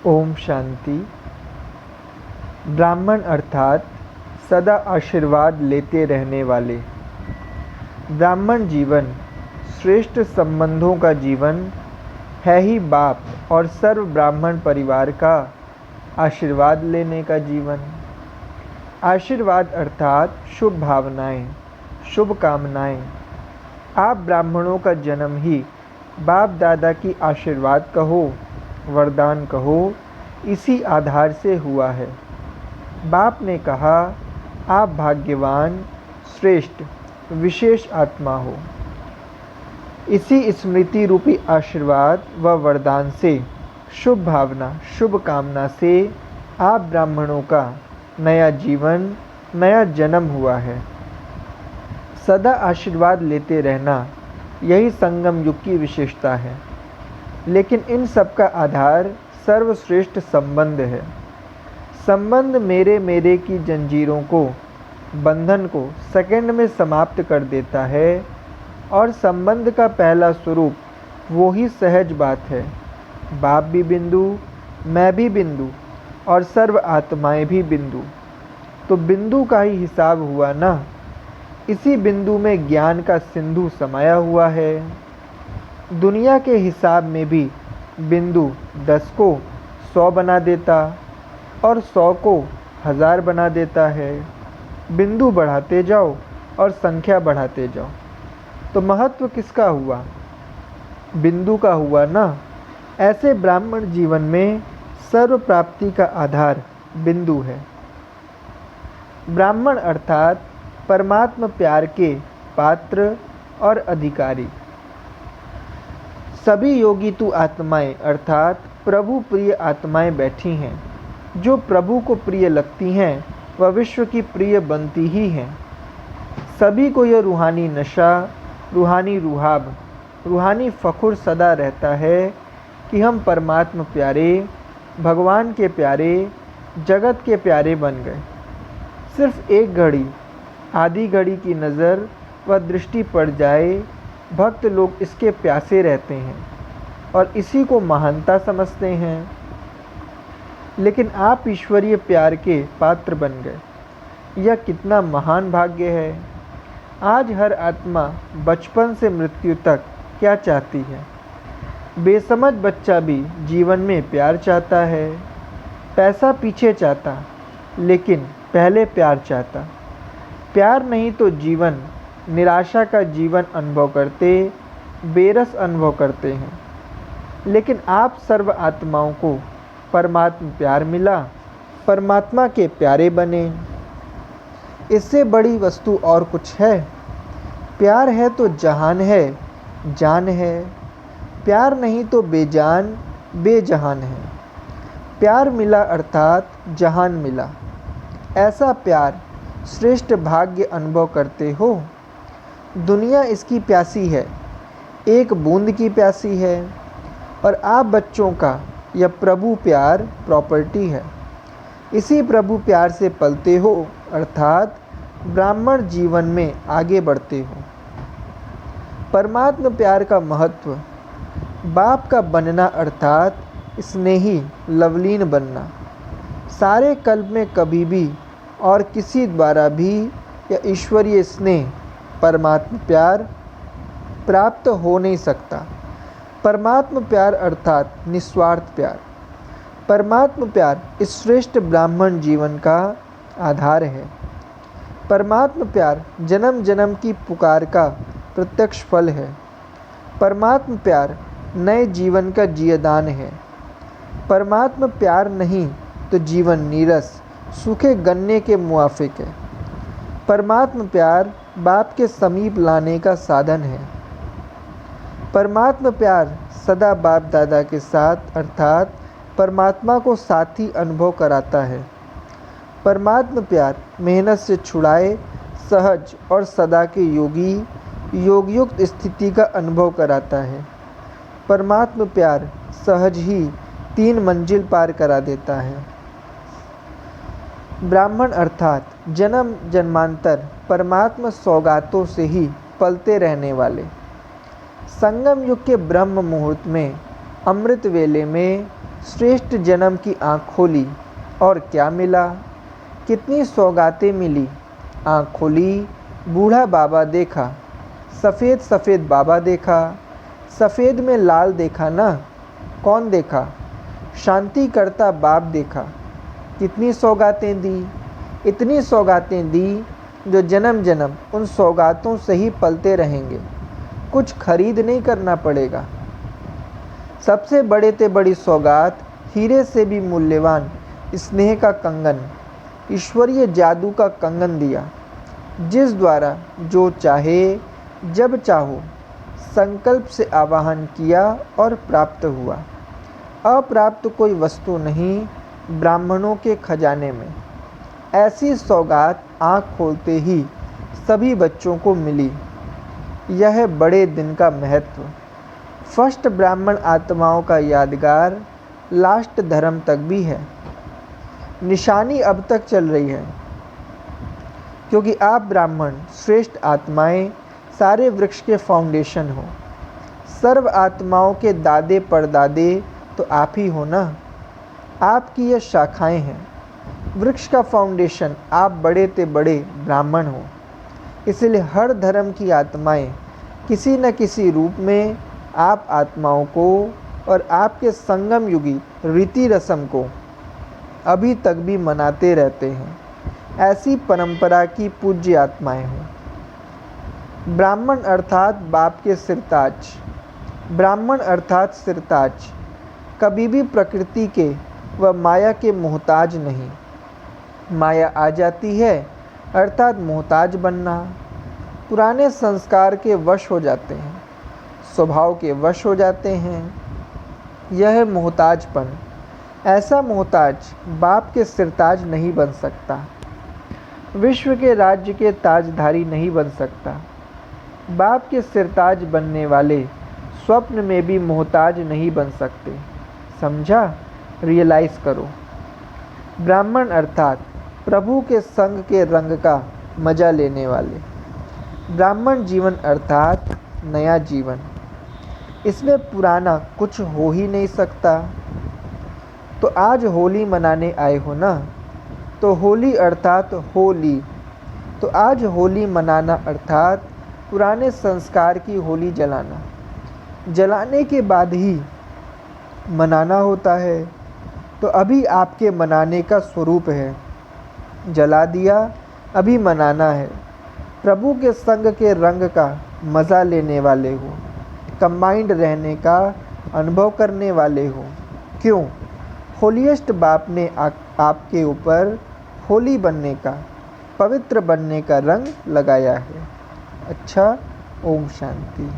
ओम शांति। ब्राह्मण अर्थात सदा आशीर्वाद लेते रहने वाले। ब्राह्मण जीवन श्रेष्ठ संबंधों का जीवन है ही बाप और सर्व ब्राह्मण परिवार का आशीर्वाद लेने का जीवन। आशीर्वाद अर्थात शुभ भावनाएं, शुभ कामनाएं। आप ब्राह्मणों का जन्म ही बाप दादा की आशीर्वाद कहो, वरदान कहो, इसी आधार से हुआ है। बाप ने कहा, आप भाग्यवान, श्रेष्ठ, विशेष आत्मा हो। इसी स्मृति रूपी आशीर्वाद व वरदान से, शुभ भावना, शुभ कामना से आप ब्राह्मणों का नया जीवन, नया जन्म हुआ है। सदा आशीर्वाद लेते रहना, यही संगम युग की विशेषता है। लेकिन इन सब का आधार सर्वश्रेष्ठ संबंध है। संबंध मेरे मेरे की जंजीरों को, बंधन को सेकंड में समाप्त कर देता है और संबंध का पहला स्वरूप वो ही सहज बात है। बाप भी बिंदु, मैं भी बिंदु और सर्व आत्माएं भी बिंदु। तो बिंदु का ही हिसाब हुआ ना। इसी बिंदु में ज्ञान का सिंधु समाया हुआ है। दुनिया के हिसाब में भी बिंदु 10 को 100 बना देता और 100 को 1000 बना देता है। बिंदु बढ़ाते जाओ और संख्या बढ़ाते जाओ। तो महत्व किसका हुआ? बिंदु का हुआ ना। ऐसे ब्राह्मण जीवन में सर्व प्राप्ति का आधार बिंदु है। ब्राह्मण अर्थात परमात्मा प्यार के पात्र और अधिकारी। सभी योगी तु आत्माएं अर्थात प्रभु प्रिय आत्माएं बैठी हैं। जो प्रभु को प्रिय लगती हैं वह विश्व की प्रिय बनती ही हैं। सभी को यह रूहानी नशा, रूहानी रुहाब, रूहानी फखुर सदा रहता है कि हम परमात्मा प्यारे, भगवान के प्यारे, जगत के प्यारे बन गए। सिर्फ एक घड़ी, आधी घड़ी की नज़र व दृष्टि पड़ जाए, भक्त लोग इसके प्यासे रहते हैं और इसी को महानता समझते हैं। लेकिन आप ईश्वरीय प्यार के पात्र बन गए। यह कितना महान भाग्य है। आज हर आत्मा बचपन से मृत्यु तक क्या चाहती है? बेसमझ बच्चा भी जीवन में प्यार चाहता है। पैसा पीछे चाहता, लेकिन पहले प्यार चाहता। प्यार नहीं तो जीवन, निराशा का जीवन अनुभव करते, बेरस अनुभव करते हैं। लेकिन आप सर्व आत्माओं को परमात्मा प्यार मिला, परमात्मा के प्यारे बने। इससे बड़ी वस्तु और कुछ है? प्यार है तो जहान है, जान है। प्यार नहीं तो बेजान, बेजहान है। प्यार मिला अर्थात जहान मिला। ऐसा प्यार श्रेष्ठ भाग्य अनुभव करते हो। दुनिया इसकी प्यासी है, एक बूंद की प्यासी है। और आप बच्चों का यह प्रभु प्यार प्रॉपर्टी है। इसी प्रभु प्यार से पलते हो अर्थात ब्राह्मण जीवन में आगे बढ़ते हो। परमात्मा प्यार का महत्व, बाप का बनना अर्थात स्नेही, लवलीन बनना। सारे कल्प में कभी भी और किसी द्वारा भी यह ईश्वरीय स्नेह, परमात्मा प्यार प्राप्त हो नहीं सकता। परमात्मा प्यार अर्थात निस्वार्थ प्यार। परमात्मा प्यार इस श्रेष्ठ ब्राह्मण जीवन का आधार है। परमात्मा प्यार जन्म जन्म की पुकार का प्रत्यक्ष फल है। परमात्मा प्यार नए जीवन का जियादान है। परमात्मा प्यार नहीं तो जीवन नीरस, सूखे गन्ने के मुआफिक है। परमात्मा प्यार बाप के समीप लाने का साधन है। परमात्मा प्यार सदा बाप दादा के साथ अर्थात परमात्मा को साथी अनुभव कराता है। परमात्मा प्यार मेहनत से छुड़ाए, सहज और सदा के योगी, योगयुक्त स्थिति का अनुभव कराता है। परमात्मा प्यार सहज ही 3 मंजिल पार करा देता है। ब्राह्मण अर्थात जन्म जन्मांतर परमात्मा सौगातों से ही पलते रहने वाले। संगम युग के ब्रह्म मुहूर्त में, अमृत वेले में श्रेष्ठ जन्म की आँख खोली और क्या मिला, कितनी सौगातें मिली। आँख खोली, बूढ़ा बाबा देखा, सफ़ेद सफ़ेद बाबा देखा। सफ़ेद में लाल देखा ना, कौन देखा? शांति करता बाप देखा। कितनी सौगातें दी, इतनी सौगातें दी जो जन्म जन्म उन सौगातों से ही पलते रहेंगे। कुछ खरीद नहीं करना पड़ेगा। सबसे बड़े से बड़ी सौगात, हीरे से भी मूल्यवान स्नेह का कंगन, ईश्वरीय जादू का कंगन दिया, जिस द्वारा जो चाहे जब चाहो संकल्प से आवाहन किया और प्राप्त हुआ। अप्राप्त कोई वस्तु नहीं ब्राह्मणों के खजाने में। ऐसी सौगात आँख खोलते ही सभी बच्चों को मिली। यह बड़े दिन का महत्व। फर्स्ट ब्राह्मण आत्माओं का यादगार लास्ट धर्म तक भी है। निशानी अब तक चल रही है, क्योंकि आप ब्राह्मण श्रेष्ठ आत्माएं सारे वृक्ष के फाउंडेशन हो। सर्व आत्माओं के दादे परदादे तो आप ही हो ना। आपकी ये शाखाएं हैं। वृक्ष का फाउंडेशन आप बड़े ते बड़े ब्राह्मण हो। इसलिए हर धर्म की आत्माएं किसी न किसी रूप में आप आत्माओं को और आपके संगम युगी रीति रस्म को अभी तक भी मनाते रहते हैं। ऐसी परंपरा की पूज्य आत्माएं हों। ब्राह्मण अर्थात बाप के सिरताज। ब्राह्मण अर्थात सिरताज कभी भी प्रकृति के व माया के मोहताज नहीं। माया आ जाती है अर्थात मोहताज बनना। पुराने संस्कार के वश हो जाते हैं, स्वभाव के वश हो जाते हैं। यह मोहताजपन, ऐसा मोहताज बाप के सिरताज नहीं बन सकता। विश्व के राज्य के ताजधारी नहीं बन सकता। बाप के सिरताज बनने वाले स्वप्न में भी मोहताज नहीं बन सकते। समझा? रियलाइज़ करो। ब्राह्मण अर्थात प्रभु के संग के रंग का मजा लेने वाले। ब्राह्मण जीवन अर्थात नया जीवन। इसमें पुराना कुछ हो ही नहीं सकता। तो आज होली मनाने आए हो ना, तो होली अर्थात होली। तो आज होली मनाना अर्थात पुराने संस्कार की होली जलाना। जलाने के बाद ही मनाना होता है। तो अभी आपके मनाने का स्वरूप है। जला दिया, अभी मनाना है। प्रभु के संग के रंग का मज़ा लेने वाले हो, कंबाइंड रहने का अनुभव करने वाले हो। क्यों? होलीएस्ट बाप ने आपके ऊपर होली बनने का, पवित्र बनने का रंग लगाया है। अच्छा, ओम शांति।